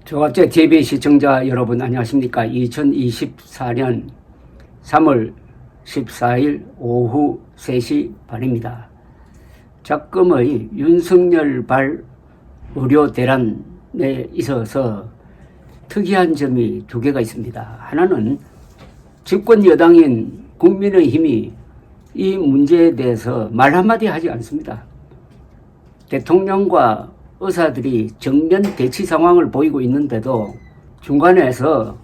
조갑제 TV 시청자 여러분 안녕하십니까. 2024년 3월 14일 오후 3시 반입니다. 작금의 윤석열발 의료 대란에 있어서 특이한 점이 두 개가 있습니다. 하나는 집권 여당인 국민의힘이 이 문제에 대해서 말 한마디 하지 않습니다. 대통령과 의사들이 정면 대치 상황을 보이고 있는데도 중간에서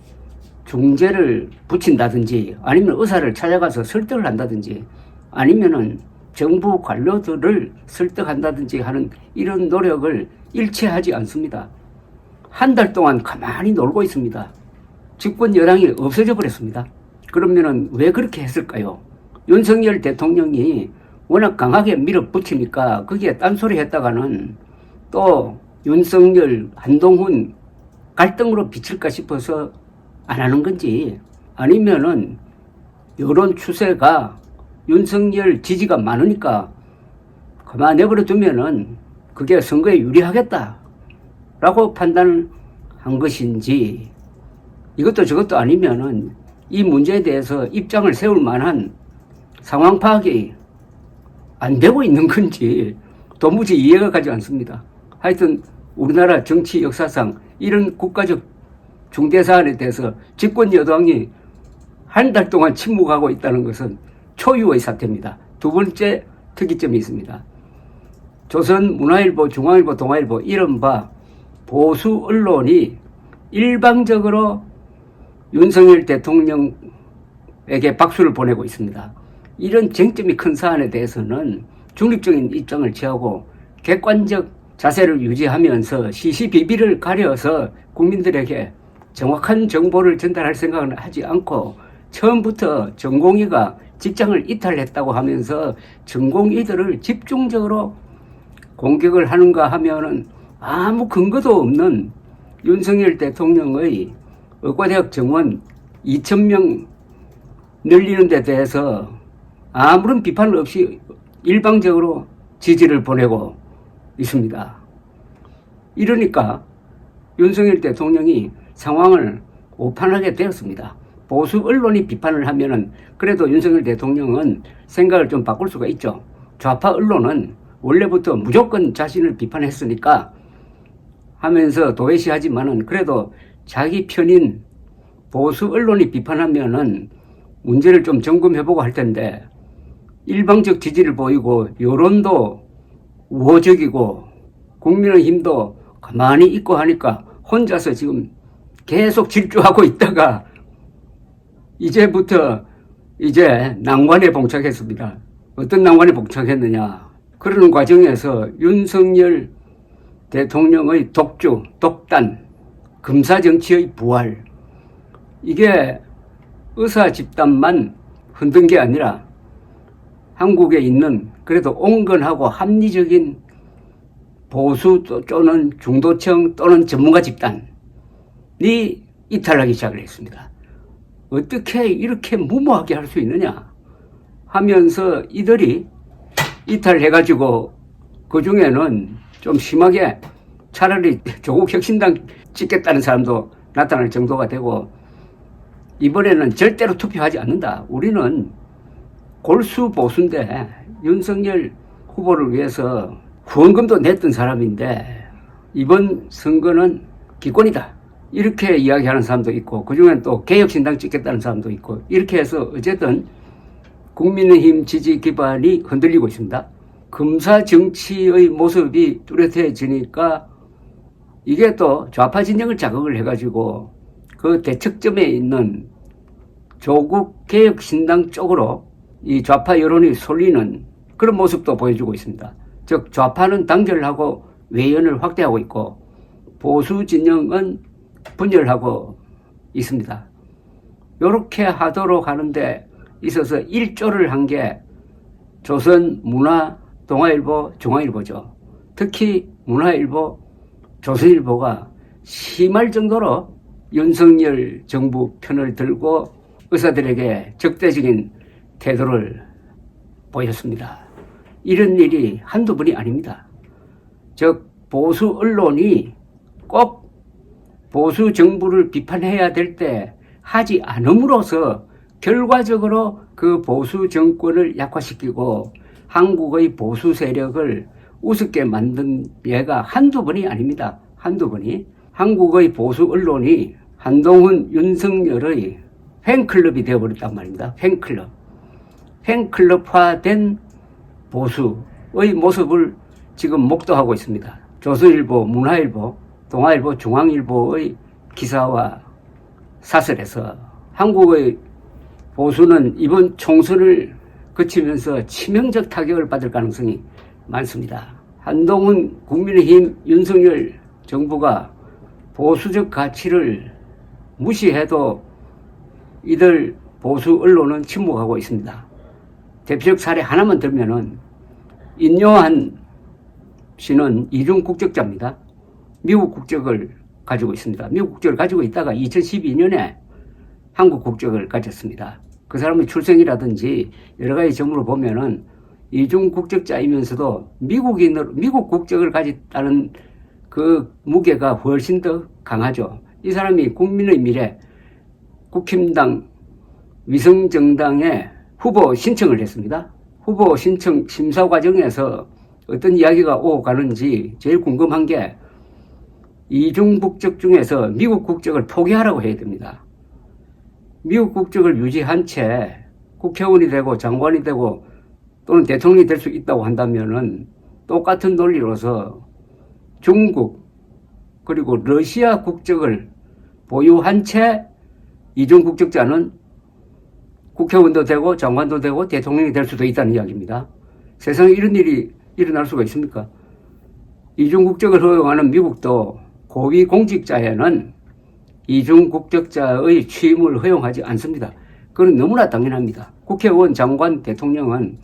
중재를 붙인다든지 아니면 의사를 찾아가서 설득을 한다든지 아니면은 정부 관료들을 설득한다든지 하는 이런 노력을 일체하지 않습니다. 한 달 동안 가만히 놀고 있습니다. 집권 여당이 없어져 버렸습니다. 그러면은 왜 그렇게 했을까요? 윤석열 대통령이 워낙 강하게 밀어붙이니까 거기에 딴소리 했다가는 또 윤석열, 한동훈 갈등으로 비칠까 싶어서 안 하는 건지 아니면은 여론 추세가 윤석열 지지가 많으니까 가만 내버려 두면은 그게 선거에 유리하겠다라고 판단을 한 것인지 이것도 저것도 아니면은 이 문제에 대해서 입장을 세울 만한 상황 파악이 안 되고 있는 건지 도무지 이해가 가지 않습니다. 하여튼 우리나라 정치 역사상 이런 국가적 중대사안에 대해서 집권 여당이 한 달 동안 침묵하고 있다는 것은 초유의 사태입니다. 두 번째 특이점이 있습니다. 조선, 문화일보, 중앙일보, 동아일보 이른바 보수 언론이 일방적으로 윤석열 대통령에게 박수를 보내고 있습니다. 이런 쟁점이 큰 사안에 대해서는 중립적인 입장을 취하고 객관적 자세를 유지하면서 시시비비를 가려서 국민들에게 정확한 정보를 전달할 생각은 하지 않고 처음부터 전공의가 직장을 이탈했다고 하면서 전공의들을 집중적으로 공격을 하는가 하면은 아무 근거도 없는 윤석열 대통령의 의과대학 정원 2,000명 늘리는 데 대해서 아무런 비판 없이 일방적으로 지지를 보내고 있습니다. 이러니까 윤석열 대통령이 상황을 오판하게 되었습니다. 보수 언론이 비판을 하면은 그래도 윤석열 대통령은 생각을 좀 바꿀 수가 있죠. 좌파 언론은 원래부터 무조건 자신을 비판했으니까 하면서 도외시하지만은 그래도 자기 편인 보수 언론이 비판하면은 문제를 좀 점검해보고 할 텐데 일방적 지지를 보이고 여론도 우호적이고 국민의힘도 가만히 있고 하니까 혼자서 지금 계속 질주하고 있다가 이제부터 이제 난관에 봉착했습니다. 어떤 난관에 봉착했느냐. 그러는 과정에서 윤석열 대통령의 독주, 독단, 금사정치의 부활 이게 의사 집단만 흔든 게 아니라 한국에 있는 그래도 온건하고 합리적인 보수 또는 중도층 또는 전문가 집단이 이탈하기 시작을 했습니다. 어떻게 이렇게 무모하게 할 수 있느냐 하면서 이들이 이탈해가지고 그 중에는 좀 심하게 차라리 조국 혁신당 찍겠다는 사람도 나타날 정도가 되고 이번에는 절대로 투표하지 않는다. 우리는 골수 보수인데 윤석열 후보를 위해서 후원금도 냈던 사람인데 이번 선거는 기권이다. 이렇게 이야기하는 사람도 있고 그중엔 또 개혁신당 찍겠다는 사람도 있고 이렇게 해서 어쨌든 국민의힘 지지 기반이 흔들리고 있습니다. 금사 정치의 모습이 뚜렷해지니까 이게 또 좌파 진영을 자극을 해가지고 그 대척점에 있는 조국 개혁신당 쪽으로 이 좌파 여론이 쏠리는 그런 모습도 보여주고 있습니다. 즉 좌파는 단결하고 외연을 확대하고 있고 보수 진영은 분열하고 있습니다. 이렇게 하도록 하는데 있어서 일조를 한 게 조선, 문화, 동아일보, 중앙일보죠. 특히 문화일보, 조선일보가 심할 정도로 윤석열 정부 편을 들고 의사들에게 적대적인 태도를 보였습니다. 이런 일이 한두 번이 아닙니다. 즉 보수 언론이 꼭 보수 정부를 비판해야 될 때 하지 않음으로써 결과적으로 그 보수 정권을 약화시키고 한국의 보수 세력을 우습게 만든 예가 한두 번이 아닙니다. 한두 번이. 한국의 보수 언론이 한동훈, 윤석열의 팬클럽이 되어버렸단 말입니다. 팬클럽. 팬클럽화된 보수의 모습을 지금 목도하고 있습니다. 조선일보, 문화일보, 동아일보, 중앙일보의 기사와 사설에서 한국의 보수는 이번 총선을 거치면서 치명적 타격을 받을 가능성이 많습니다. 한동훈, 국민의힘, 윤석열 정부가 보수적 가치를 무시해도 이들 보수 언론은 침묵하고 있습니다. 대표적 사례 하나만 들면은 인요한 씨는 이중 국적자입니다. 미국 국적을 가지고 있습니다. 미국 국적을 가지고 있다가 2012년에 한국 국적을 가졌습니다. 그 사람의 출생이라든지 여러 가지 점으로 보면은 이중 국적자이면서도 미국 국적을 가졌다는 그 무게가 훨씬 더 강하죠. 이 사람이 국민의 미래, 국힘당 위성정당에 후보 신청을 했습니다. 후보 신청 심사 과정에서 어떤 이야기가 오고 가는지 제일 궁금한 게 이중 국적 중에서 미국 국적을 포기하라고 해야 됩니다. 미국 국적을 유지한 채 국회의원이 되고 장관이 되고 또는 대통령이 될 수 있다고 한다면은 똑같은 논리로서 중국 그리고 러시아 국적을 보유한 채 이중 국적자는 국회의원도 되고 장관도 되고 대통령이 될 수도 있다는 이야기입니다. 세상에 이런 일이 일어날 수가 있습니까? 이중 국적을 허용하는 미국도 고위 공직자에는 이중 국적자의 취임을 허용하지 않습니다. 그건 너무나 당연합니다. 국회의원, 장관, 대통령은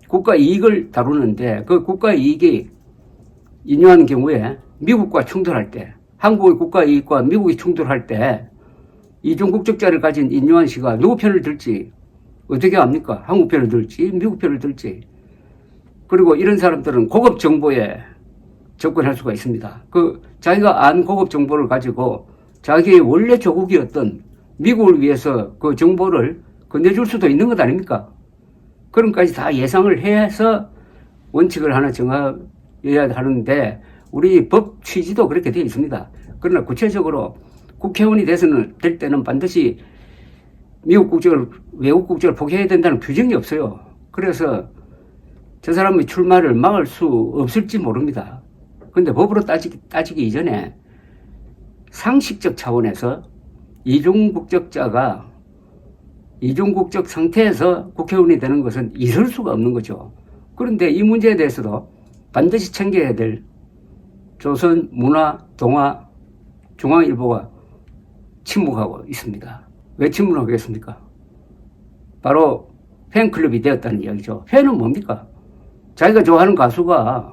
국가 이익을 다루는데 그 국가 이익이 인요하는 경우에 미국과 충돌할 때, 한국의 국가 이익과 미국이 충돌할 때 이중 국적자를 가진 인요한 씨가 누구 편을 들지 어떻게 합니까? 한국 편을 들지 미국 편을 들지. 그리고 이런 사람들은 고급 정보에 접근할 수가 있습니다. 그 자기가 안 고급 정보를 가지고 자기의 원래 조국이었던 미국을 위해서 그 정보를 건네줄 수도 있는 것 아닙니까? 그런 것까지 다 예상을 해서 원칙을 하나 정해야 하는데 우리 법 취지도 그렇게 되어 있습니다. 그러나 구체적으로 국회의원이 될 때는 반드시 미국 국적을, 외국 국적을 포기해야 된다는 규정이 없어요. 그래서 저 사람의 출마를 막을 수 없을지 모릅니다. 그런데 법으로 따지기 이전에 상식적 차원에서 이중국적자가 이중국적 상태에서 국회의원이 되는 것은 있을 수가 없는 거죠. 그런데 이 문제에 대해서도 반드시 챙겨야 될 조선, 문화, 동아, 중앙일보가 침묵하고 있습니다. 왜 침묵하겠습니까? 바로 팬클럽이 되었다는 이야기죠. 팬은 뭡니까? 자기가 좋아하는 가수가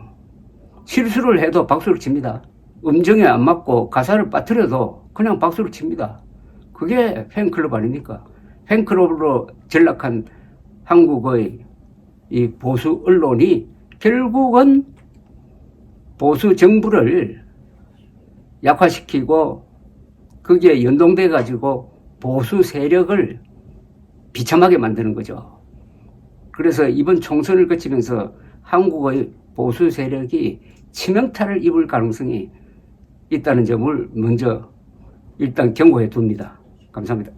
실수를 해도 박수를 칩니다. 음정에 안 맞고 가사를 빠뜨려도 그냥 박수를 칩니다. 그게 팬클럽 아닙니까? 팬클럽으로 전락한 한국의 이 보수 언론이 결국은 보수 정부를 약화시키고 거기에 연동돼 가지고 보수 세력을 비참하게 만드는 거죠. 그래서 이번 총선을 거치면서 한국의 보수 세력이 치명타를 입을 가능성이 있다는 점을 먼저 일단 경고해 둡니다. 감사합니다.